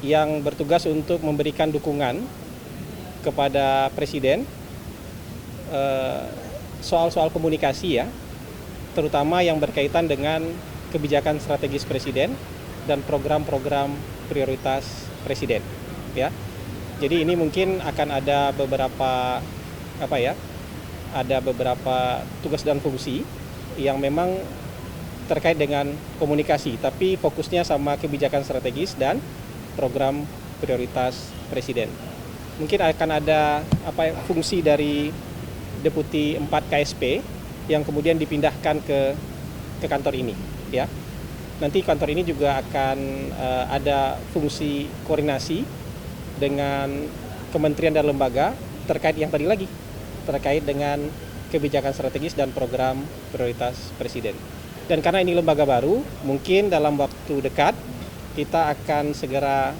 yang bertugas untuk memberikan dukungan kepada Presiden soal-soal komunikasi ya, terutama yang berkaitan dengan kebijakan strategis Presiden dan program-program prioritas Presiden ya. Jadi ini mungkin akan ada beberapa ada beberapa tugas dan fungsi yang memang terkait dengan komunikasi, tapi fokusnya sama kebijakan strategis dan program prioritas Presiden. Mungkin akan ada fungsi dari Deputi 4 KSP yang kemudian dipindahkan ke kantor ini ya. Nanti kantor ini juga akan ada fungsi koordinasi dengan kementerian dan lembaga terkait yang tadi lagi, terkait dengan kebijakan strategis dan program prioritas Presiden. Dan karena ini lembaga baru, mungkin dalam waktu dekat kita akan segera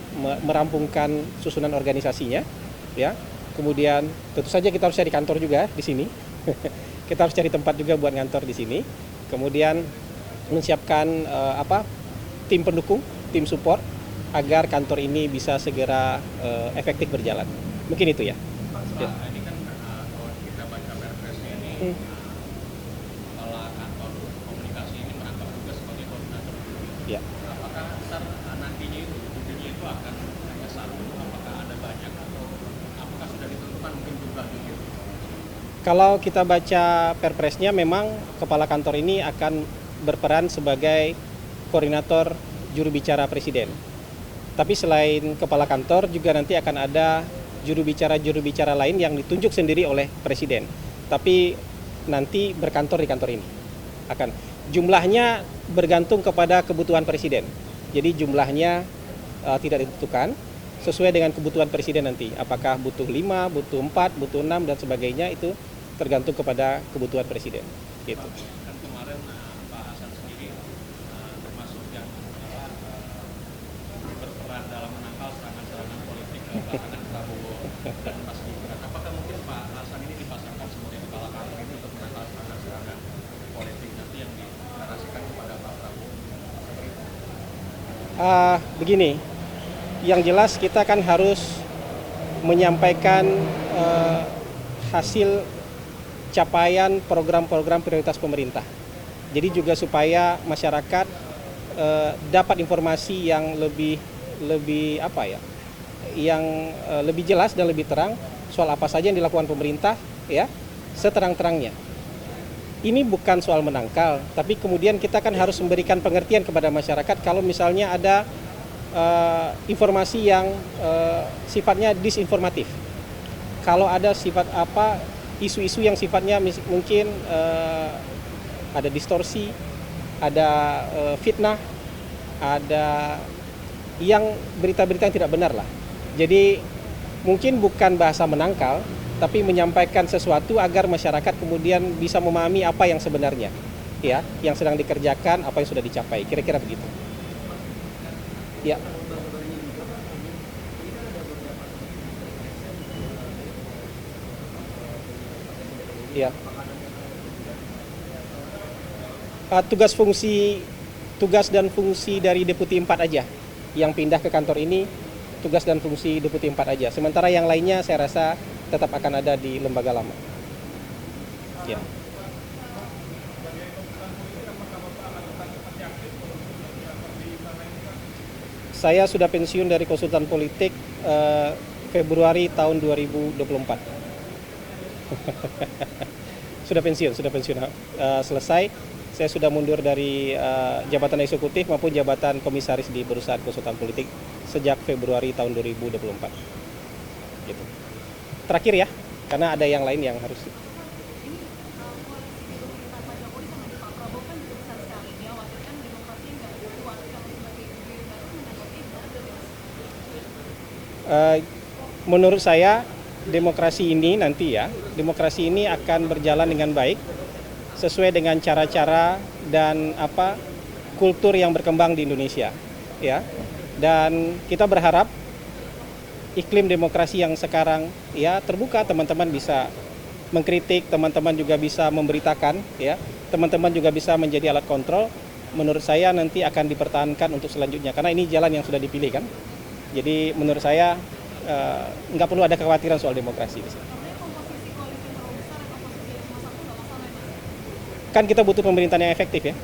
merampungkan susunan organisasinya ya. Kemudian tentu saja kita harus cari kantor juga di sini. Kita harus cari tempat juga buat ngantor di sini. Kemudian menyiapkan tim pendukung, tim support agar kantor ini bisa segera efektif berjalan. Mungkin itu ya. Pak, ini kan kalau kita baca perpresnya ini, kepala kantor komunikasi ini merangkap tugas sebagai koordinator. Ya. Apakah ntar nantinya itu judulnya itu akan hanya satu? Apakah ada banyak atau apakah sudah ditentukan mungkin jumlahnya gitu? Kalau kita baca perpresnya, memang kepala kantor ini akan berperan sebagai koordinator juru bicara Presiden. Tapi selain kepala kantor juga nanti akan ada juru bicara lain yang ditunjuk sendiri oleh Presiden. Tapi nanti berkantor di kantor ini. Jumlahnya bergantung kepada kebutuhan Presiden. Jadi jumlahnya tidak ditentukan, sesuai dengan kebutuhan Presiden nanti. Apakah butuh 5, butuh 4, butuh 6 dan sebagainya, itu tergantung kepada kebutuhan Presiden. Gitu. Kan kemarin Pak Hasan sendiri termasuk yang berperan dalam menangkal serangan-serangan politik pasangan Prabowo dan Mas Gibran. Apakah mungkin Pak Hasan ini dipasangkan sebagai kepala kantor ini untuk menangkal serangan-serangan politik nanti yang dinarasikan kepada Pak Prabowo? Begini, yang jelas kita kan harus menyampaikan hasil capaian program-program prioritas pemerintah. Jadi juga supaya masyarakat dapat informasi yang lebih lebih jelas dan lebih terang soal apa saja yang dilakukan pemerintah ya, seterang-terangnya. Ini bukan soal menangkal, tapi kemudian kita kan harus memberikan pengertian kepada masyarakat kalau misalnya ada informasi yang sifatnya disinformatif. Kalau ada sifat isu-isu yang sifatnya mungkin ada distorsi, ada fitnah, ada yang berita-berita yang tidak benar lah. Jadi mungkin bukan bahasa menangkal, tapi menyampaikan sesuatu agar masyarakat kemudian bisa memahami apa yang sebenarnya, ya, yang sedang dikerjakan, apa yang sudah dicapai, kira-kira begitu. Ya. Ya. Tugas dan fungsi dari Deputi 4 aja yang pindah ke kantor ini, tugas dan fungsi Deputi 4 aja. Sementara yang lainnya saya rasa tetap akan ada di lembaga lama. Ya. Saya sudah pensiun dari konsultan politik Februari tahun 2024. Sudah pensiun, selesai. Saya sudah mundur dari jabatan eksekutif maupun jabatan komisaris di perusahaan konsultan politik sejak Februari tahun 2024. Gitu. Terakhir ya, karena ada yang lain yang harus. Menurut saya demokrasi ini akan berjalan dengan baik sesuai dengan cara-cara dan kultur yang berkembang di Indonesia, ya. Dan kita berharap iklim demokrasi yang sekarang ya terbuka, teman-teman bisa mengkritik, teman-teman juga bisa memberitakan, ya. Teman-teman juga bisa menjadi alat kontrol. Menurut saya nanti akan dipertahankan untuk selanjutnya karena ini jalan yang sudah dipilih kan. Jadi menurut saya nggak perlu ada kekhawatiran soal demokrasi di sini. Kan kita butuh pemerintahan yang efektif ya.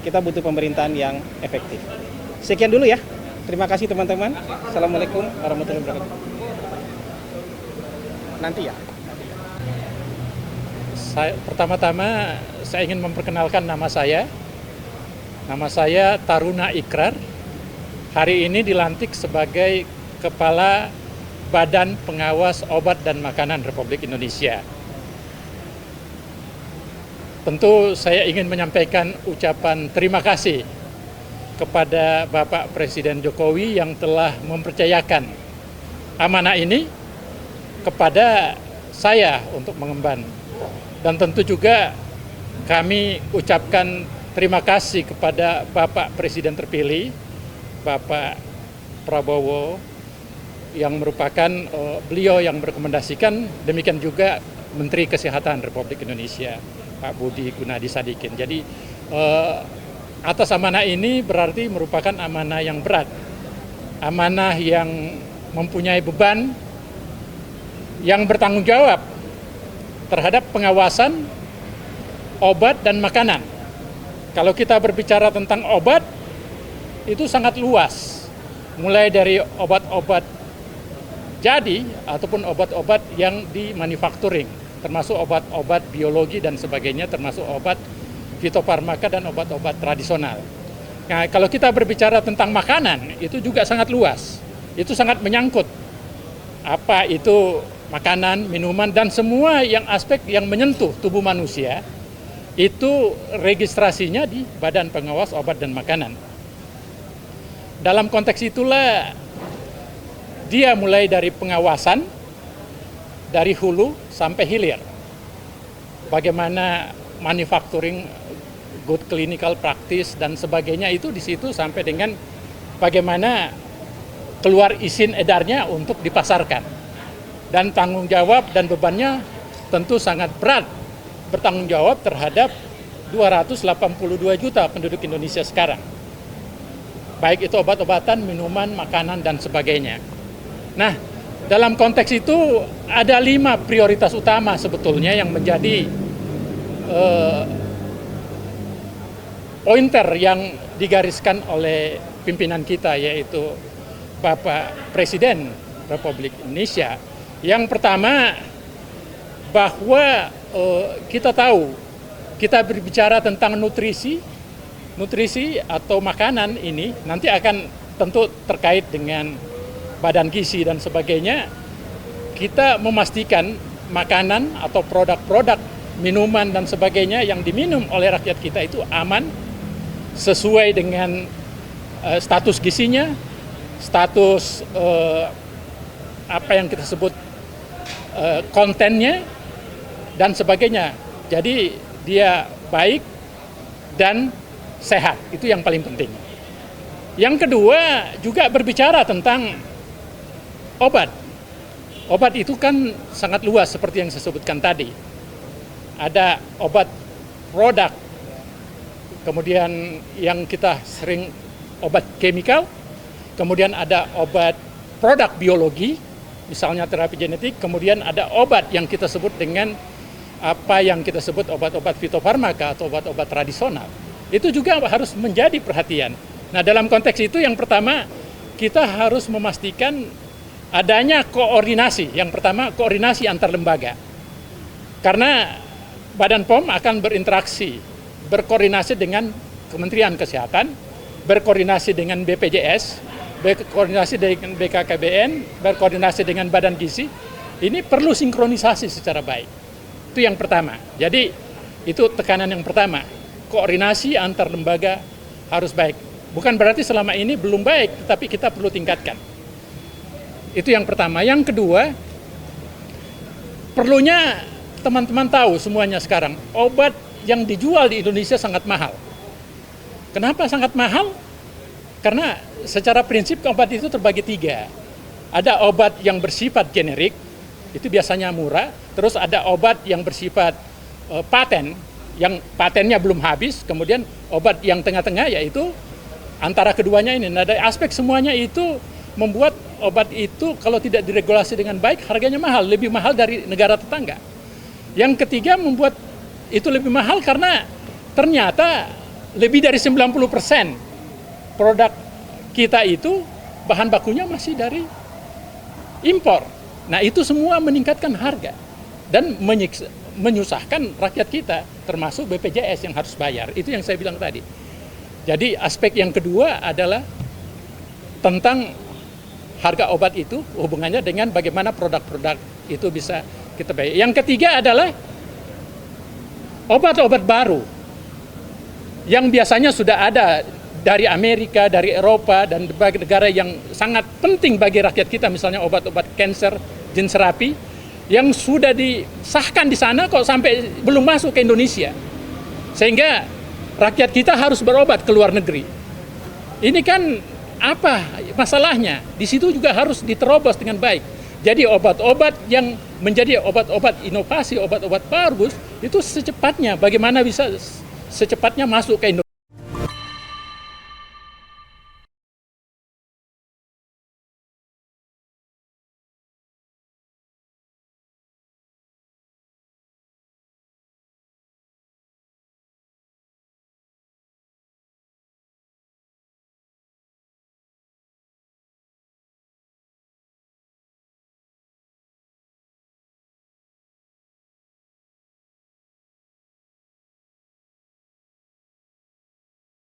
Kita butuh pemerintahan yang efektif. Sekian dulu ya. Terima kasih teman-teman. Assalamualaikum warahmatullahi wabarakatuh. Nanti ya. Pertama-tama saya ingin memperkenalkan nama saya. Nama saya Taruna Ikrar. Hari ini dilantik sebagai Kepala Badan Pengawas Obat dan Makanan Republik Indonesia. Tentu saya ingin menyampaikan ucapan terima kasih kepada Bapak Presiden Jokowi yang telah mempercayakan amanah ini kepada saya untuk mengemban. Dan tentu juga kami ucapkan terima kasih kepada Bapak Presiden terpilih, Bapak Prabowo, yang merupakan beliau yang merekomendasikan, demikian juga Menteri Kesehatan Republik Indonesia, Pak Budi Gunadi Sadikin. Jadi atas amanah ini berarti merupakan amanah yang berat, amanah yang mempunyai beban, yang bertanggung jawab terhadap pengawasan obat dan makanan. Kalau kita berbicara tentang obat, itu sangat luas, mulai dari obat-obat jadi ataupun obat-obat yang dimanufacturing, termasuk obat-obat biologi dan sebagainya, termasuk obat fitofarmaka dan obat-obat tradisional. Nah, kalau kita berbicara tentang makanan, itu juga sangat luas. Itu sangat menyangkut apa itu makanan, minuman, dan semua yang aspek yang menyentuh tubuh manusia, itu registrasinya di Badan Pengawas Obat dan Makanan. Dalam konteks itulah dia mulai dari pengawasan, dari hulu sampai hilir. Bagaimana manufacturing, good clinical practice, dan sebagainya itu di situ sampai dengan bagaimana keluar izin edarnya untuk dipasarkan. Dan tanggung jawab dan bebannya tentu sangat berat, bertanggung jawab terhadap 282 juta penduduk Indonesia sekarang. Baik itu obat-obatan, minuman, makanan, dan sebagainya. Nah, dalam konteks itu ada 5 prioritas utama sebetulnya yang menjadi pointer yang digariskan oleh pimpinan kita, yaitu Bapak Presiden Republik Indonesia. Yang pertama, bahwa kita tahu, kita berbicara tentang nutrisi atau makanan ini nanti akan tentu terkait dengan badan gizi dan sebagainya. Kita memastikan makanan atau produk-produk minuman dan sebagainya yang diminum oleh rakyat kita itu aman, sesuai dengan status gizinya, status apa yang kita sebut kontennya dan sebagainya. Jadi dia baik dan sehat, itu yang paling penting. Yang kedua juga berbicara tentang obat. Obat itu kan sangat luas seperti yang saya sebutkan tadi. Ada obat produk, kemudian yang kita sering obat kimia, kemudian ada obat produk biologi, misalnya terapi genetik, kemudian ada obat yang kita sebut dengan apa yang kita sebut obat-obat fitofarmaka atau obat-obat tradisional. Itu juga harus menjadi perhatian. Nah, dalam konteks itu yang pertama kita harus memastikan adanya koordinasi. Yang pertama, koordinasi antar lembaga. Karena Badan POM akan berinteraksi, berkoordinasi dengan Kementerian Kesehatan, berkoordinasi dengan BPJS, berkoordinasi dengan BKKBN, berkoordinasi dengan Badan Gizi. Ini perlu sinkronisasi secara baik. Itu yang pertama. Jadi itu tekanan yang pertama. Koordinasi antar lembaga harus baik. Bukan berarti selama ini belum baik, tetapi kita perlu tingkatkan. Itu yang pertama. Yang kedua, perlunya teman-teman tahu semuanya sekarang, obat yang dijual di Indonesia sangat mahal. Kenapa sangat mahal? Karena secara prinsip obat itu terbagi 3. Ada obat yang bersifat generik, itu biasanya murah. Terus ada obat yang bersifat paten, yang patennya belum habis. Kemudian obat yang tengah-tengah, yaitu antara keduanya ini. Nah, dari aspek semuanya itu membuat obat itu kalau tidak diregulasi dengan baik harganya mahal, lebih mahal dari negara tetangga. Yang ketiga membuat itu lebih mahal karena ternyata lebih dari 90% produk kita itu bahan bakunya masih dari impor. Nah itu semua meningkatkan harga dan menyusahkan rakyat kita, termasuk BPJS yang harus bayar. Itu yang saya bilang tadi. Jadi aspek yang kedua adalah tentang harga obat itu, hubungannya dengan bagaimana produk-produk itu bisa kita bayar. Yang ketiga adalah obat-obat baru yang biasanya sudah ada dari Amerika, dari Eropa, dan berbagai negara yang sangat penting bagi rakyat kita, misalnya obat-obat kanker, jenis terapi, yang sudah disahkan di sana kok sampai belum masuk ke Indonesia. Sehingga rakyat kita harus berobat ke luar negeri. Ini kan apa masalahnya? Di situ juga harus diterobos dengan baik. Jadi obat-obat yang menjadi obat-obat inovasi, obat-obat bagus, itu secepatnya, bagaimana bisa secepatnya masuk ke Indonesia.